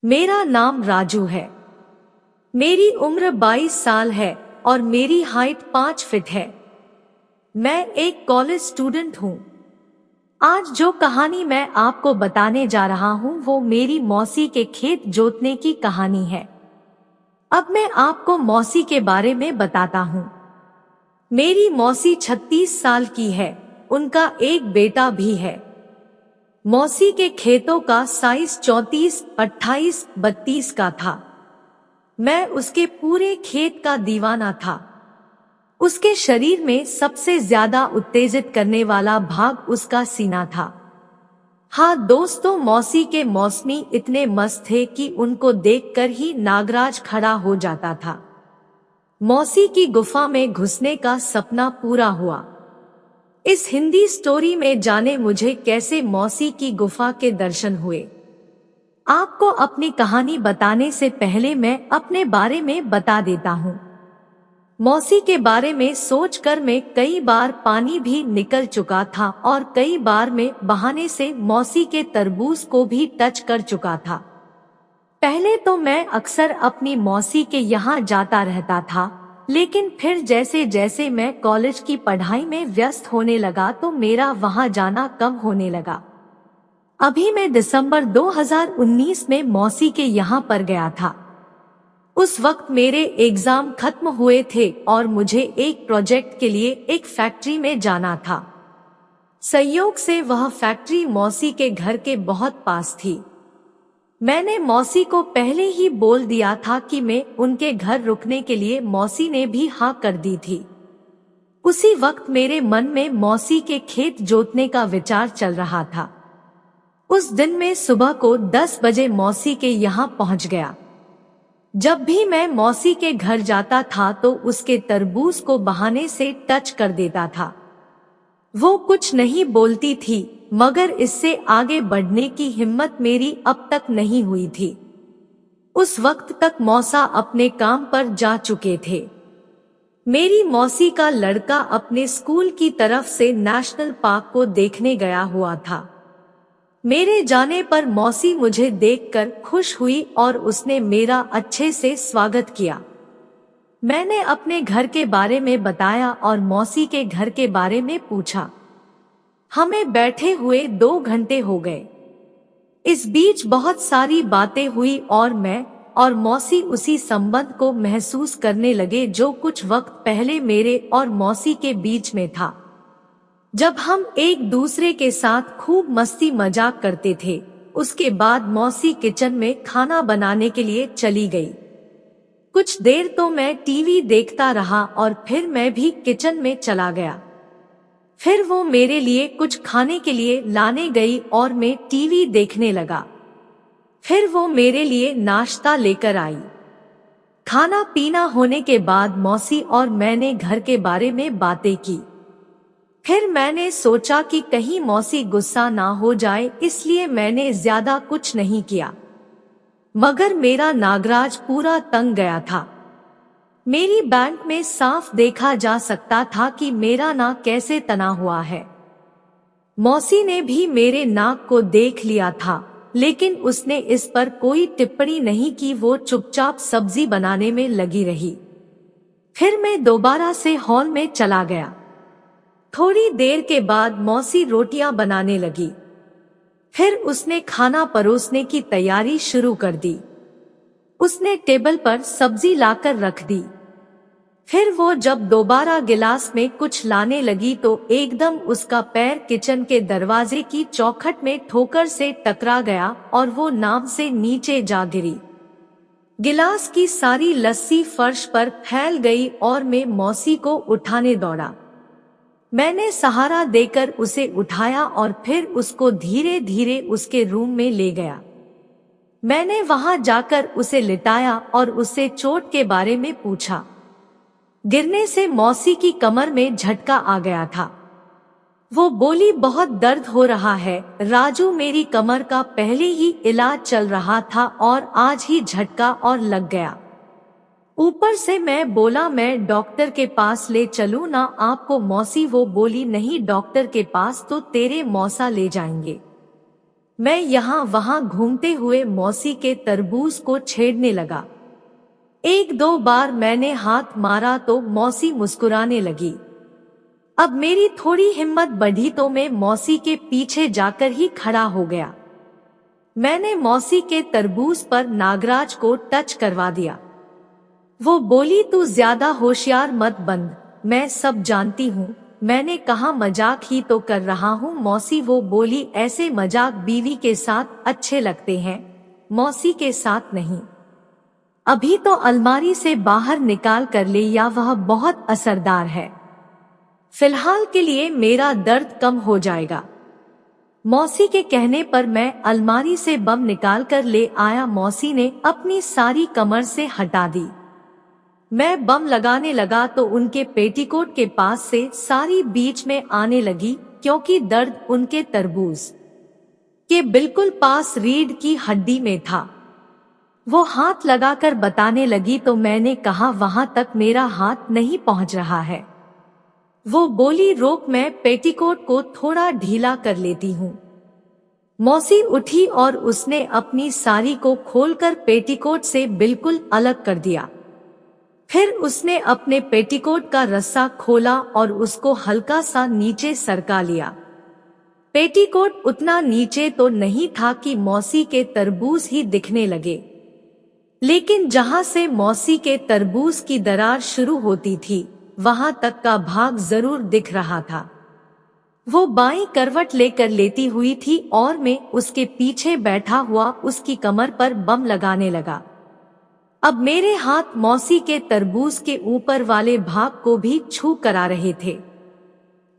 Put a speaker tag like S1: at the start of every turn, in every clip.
S1: मेरा नाम राजू है। मेरी उम्र 22 साल है और मेरी हाइट 5 फीट है। मैं एक कॉलेज स्टूडेंट हूँ। आज जो कहानी मैं आपको बताने जा रहा हूँ वो मेरी मौसी के खेत जोतने की कहानी है। अब मैं आपको मौसी के बारे में बताता हूँ। मेरी मौसी 36 साल की है। उनका एक बेटा भी है। मौसी के खेतों का साइज 34, 28, 32 का था। मैं उसके पूरे खेत का दीवाना था। उसके शरीर में सबसे ज्यादा उत्तेजित करने वाला भाग उसका सीना था। हाँ दोस्तों, मौसी के मौसमी इतने मस्त थे कि उनको देखकर ही नागराज खड़ा हो जाता था। मौसी की गुफा में घुसने का सपना पूरा हुआ। इस हिंदी स्टोरी में जाने मुझे कैसे मौसी की गुफा के दर्शन हुए। आपको अपनी कहानी बताने से पहले मैं अपने बारे में बता देता हूँ। मौसी के बारे में सोचकर मैं कई बार पानी भी निकल चुका था और कई बार मैं बहाने से मौसी के तरबूज को भी टच कर चुका था। पहले तो मैं अक्सर अपनी मौसी के यहाँ जाता रहता था, लेकिन फिर जैसे जैसे मैं कॉलेज की पढ़ाई में व्यस्त होने लगा तो मेरा वहाँ जाना कम होने लगा। अभी मैं दिसंबर 2019 में मौसी के यहाँ पर गया था। उस वक्त मेरे एग्जाम खत्म हुए थे और मुझे एक प्रोजेक्ट के लिए एक फैक्ट्री में जाना था। संयोग से वह फैक्ट्री मौसी के घर के बहुत पास थी। मैंने मौसी को पहले ही बोल दिया था कि मैं उनके घर रुकने के लिए। मौसी ने भी हाँ कर दी थी। उसी वक्त मेरे मन में मौसी के खेत जोतने का विचार चल रहा था। उस दिन मैं सुबह को 10 बजे मौसी के यहाँ पहुँच गया। जब भी मैं मौसी के घर जाता था तो उसके तरबूज को बहाने से टच कर देता था। वो कुछ नहीं बोलती थी, मगर इससे आगे बढ़ने की हिम्मत मेरी अब तक नहीं हुई थी। उस वक्त तक मौसा अपने काम पर जा चुके थे। मेरी मौसी का लड़का अपने स्कूल की तरफ से नेशनल पार्क को देखने गया हुआ था। मेरे जाने पर मौसी मुझे देखकर खुश हुई और उसने मेरा अच्छे से स्वागत किया। मैंने अपने घर के बारे में बताया और मौसी के घर के बारे में पूछा। हमें बैठे हुए 2 घंटे हो गए। इस बीच बहुत सारी बातें हुई और मैं और मौसी उसी संबंध को महसूस करने लगे जो कुछ वक्त पहले मेरे और मौसी के बीच में था, जब हम एक दूसरे के साथ खूब मस्ती मजाक करते थे। उसके बाद मौसी किचन में खाना बनाने के लिए चली गई। कुछ देर तो मैं टीवी देखता रहा और फिर मैं भी किचन में चला गया। फिर वो मेरे लिए कुछ खाने के लिए लाने गई और मैं टीवी देखने लगा। फिर वो मेरे लिए नाश्ता लेकर आई। खाना पीना होने के बाद मौसी और मैंने घर के बारे में बातें की। फिर मैंने सोचा कि कहीं मौसी गुस्सा ना हो जाए, इसलिए मैंने ज्यादा कुछ नहीं किया। मगर मेरा नागराज पूरा तंग गया था। मेरी बैंक में साफ देखा जा सकता था कि मेरा नाक कैसे तना हुआ है। मौसी ने भी मेरे नाक को देख लिया था, लेकिन उसने इस पर कोई टिप्पणी नहीं की। वो चुपचाप सब्जी बनाने में लगी रही। फिर मैं दोबारा से हॉल में चला गया। थोड़ी देर के बाद मौसी रोटियां बनाने लगी। फिर उसने खाना परोसने की तैयारी शुरू कर दी। उसने टेबल पर सब्जी लाकर रख दी। फिर वो जब दोबारा गिलास में कुछ लाने लगी तो एकदम उसका पैर किचन के दरवाजे की चौखट में ठोकर से टकरा गया और वो नाम से नीचे जा गिरी। गिलास की सारी लस्सी फर्श पर फैल गई और मैं मौसी को उठाने दौड़ा। मैंने सहारा देकर उसे उठाया और फिर उसको धीरे धीरे उसके रूम में ले गया। मैंने वहां जाकर उसे लिटाया और उससे चोट के बारे में पूछा। गिरने से मौसी की कमर में झटका आ गया था। वो बोली, बहुत दर्द हो रहा है राजू, मेरी कमर का पहले ही इलाज चल रहा था और आज ही झटका और लग गया। ऊपर से मैं बोला, मैं डॉक्टर के पास ले चलूं ना आपको? मौसी वो बोली, नहीं डॉक्टर के पास तो तेरे मौसा ले जाएंगे। मैं यहाँ वहाँ घूमते हुए मौसी के तरबूज को छेड़ने लगा। एक दो बार मैंने हाथ मारा तो मौसी मुस्कुराने लगी। अब मेरी थोड़ी हिम्मत बढ़ी तो मैं मौसी के पीछे जाकर ही खड़ा हो गया। मैंने मौसी के तरबूज पर नागराज को टच करवा दिया। वो बोली, तू ज्यादा होशियार मत बन, मैं सब जानती हूँ। मैंने कहा, मजाक ही तो कर रहा हूँ मौसी। वो बोली, ऐसे मजाक बीवी के साथ अच्छे लगते हैं, मौसी के साथ नहीं। अभी तो अलमारी से बाहर निकाल कर ले, या वह बहुत असरदार है। फिलहाल के लिए मेरा दर्द कम हो जाएगा। मौसी के कहने पर मैं अलमारी से बम निकाल कर ले आया। मौसी ने अपनी सारी कमर से हटा दी। मैं बम लगाने लगा तो उनके पेटीकोट के पास से सारी बीच में आने लगी, क्योंकि दर्द उनके तरबूज के बिल्कुल पास रीढ़ की हड्डी में था। वो हाथ लगाकर बताने लगी तो मैंने कहा, वहां तक मेरा हाथ नहीं पहुंच रहा है। वो बोली, रोक, मैं पेटीकोट को थोड़ा ढीला कर लेती हूँ। मौसी उठी और उसने अपनी साड़ी को खोलकर पेटीकोट से बिल्कुल अलग कर दिया। फिर उसने अपने पेटीकोट का रस्सा खोला और उसको हल्का सा नीचे सरका लिया। पेटीकोट उतना नीचे तो नहीं था कि मौसी के तरबूज ही दिखने लगे, लेकिन जहां से मौसी के तरबूज की दरार शुरू होती थी वहां तक का भाग जरूर दिख रहा था। वो बाईं करवट लेकर लेटी हुई थी और मैं उसके पीछे बैठा हुआ उसकी कमर पर बम लगाने लगा। अब मेरे हाथ मौसी के तरबूज के ऊपर वाले भाग को भी छू करा रहे थे।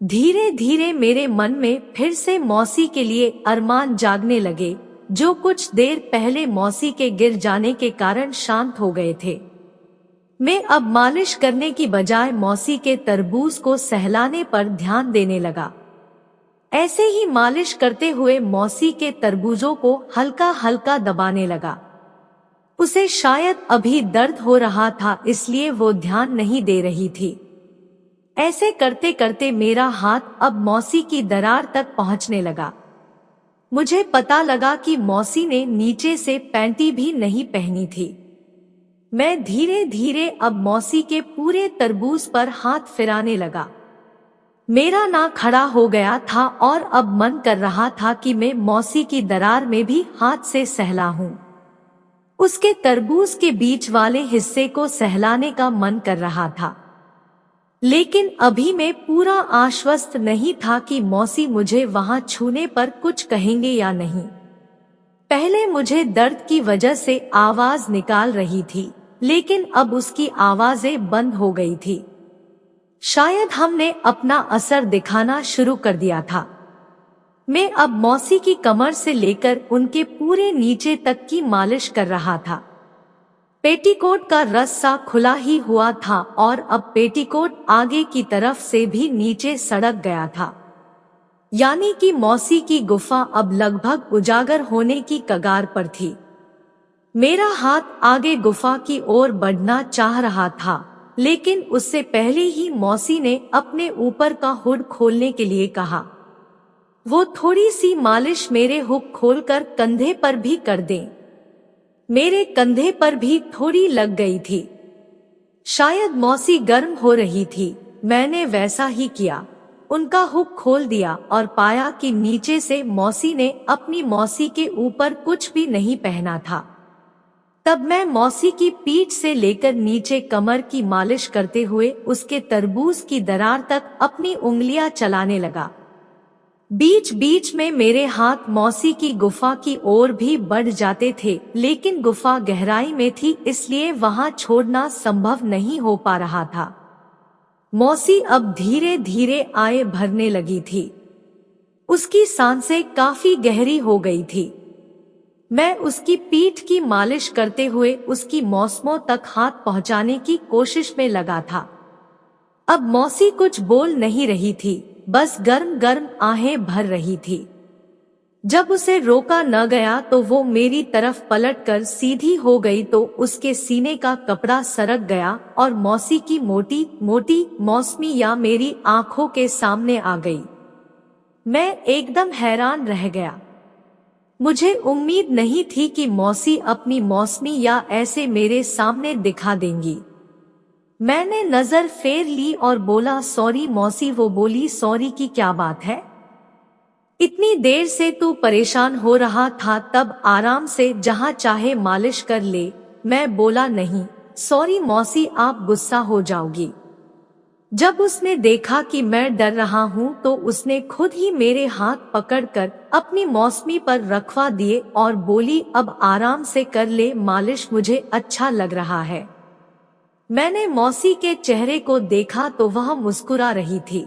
S1: धीरे धीरे मेरे मन में फिर से मौसी के लिए अरमान जागने लगे, जो कुछ देर पहले मौसी के गिर जाने के कारण शांत हो गए थे। मैं अब मालिश करने की बजाय मौसी के तरबूज को सहलाने पर ध्यान देने लगा। ऐसे ही मालिश करते हुए मौसी के तरबूजों को हल्का हल्का दबाने लगा। उसे शायद अभी दर्द हो रहा था, इसलिए वो ध्यान नहीं दे रही थी। ऐसे करते करते मेरा हाथ अब मौसी की दरार तक पहुंचने लगा। मुझे पता लगा कि मौसी ने नीचे से पैंटी भी नहीं पहनी थी। मैं धीरे धीरे अब मौसी के पूरे तरबूज पर हाथ फिराने लगा। मेरा नाक खड़ा हो गया था और अब मन कर रहा था कि मैं मौसी की दरार में भी हाथ से सहलाऊं। उसके तरबूज के बीच वाले हिस्से को सहलाने का मन कर रहा था, लेकिन अभी मैं पूरा आश्वस्त नहीं था कि मौसी मुझे वहां छूने पर कुछ कहेंगे या नहीं। पहले मुझे दर्द की वजह से आवाज निकाल रही थी, लेकिन अब उसकी आवाजें बंद हो गई थी। शायद हमने अपना असर दिखाना शुरू कर दिया था। मैं अब मौसी की कमर से लेकर उनके पूरे नीचे तक की मालिश कर रहा था। पेटीकोट का रस्सा खुला ही हुआ था और अब पेटीकोट आगे की तरफ से भी नीचे सड़क गया था, यानी कि मौसी की गुफा अब लगभग उजागर होने की कगार पर थी। मेरा हाथ आगे गुफा की ओर बढ़ना चाह रहा था, लेकिन उससे पहले ही मौसी ने अपने ऊपर का हुड खोलने के लिए कहा। वो थोड़ी सी मालिश मेरे हुक खोलकर कंधे पर भी कर दें। मेरे कंधे पर भी थोड़ी लग गई थी। शायद मौसी गर्म हो रही थी। मैंने वैसा ही किया, उनका हुक खोल दिया और पाया कि नीचे से मौसी ने अपनी मौसी के ऊपर कुछ भी नहीं पहना था। तब मैं मौसी की पीठ से लेकर नीचे कमर की मालिश करते हुए उसके तरबूज की दरार तक अपनी उंगलियां चलाने लगा। बीच बीच में मेरे हाथ मौसी की गुफा की ओर भी बढ़ जाते थे, लेकिन गुफा गहराई में थी, इसलिए वहां छोड़ना संभव नहीं हो पा रहा था। मौसी अब धीरे धीरे आए भरने लगी थी। उसकी सांसें काफी गहरी हो गई थी। मैं उसकी पीठ की मालिश करते हुए उसकी मौसमों तक हाथ पहुंचाने की कोशिश में लगा था। अब मौसी कुछ बोल नहीं रही थी, बस गर्म गर्म आहें भर रही थी। जब उसे रोका न गया तो वो मेरी तरफ पलटकर सीधी हो गई तो उसके सीने का कपड़ा सरक गया और मौसी की मोटी मोटी मौसमियां मेरी आंखों के सामने आ गई। मैं एकदम हैरान रह गया। मुझे उम्मीद नहीं थी कि मौसी अपनी मौसमी या ऐसे मेरे सामने दिखा देंगी। मैंने नजर फेर ली और बोला, सॉरी मौसी। वो बोली, सॉरी की क्या बात है? इतनी देर से तू परेशान हो रहा था, तब आराम से जहां चाहे मालिश कर ले। मैं बोला, नहीं सॉरी मौसी, आप गुस्सा हो जाओगी। जब उसने देखा कि मैं डर रहा हूँ तो उसने खुद ही मेरे हाथ पकड़कर अपनी मौसमी पर रखवा दिए और बोली, अब आराम से कर ले मालिश, मुझे अच्छा लग रहा है। मैंने मौसी के चेहरे को देखा तो वह मुस्कुरा रही थी।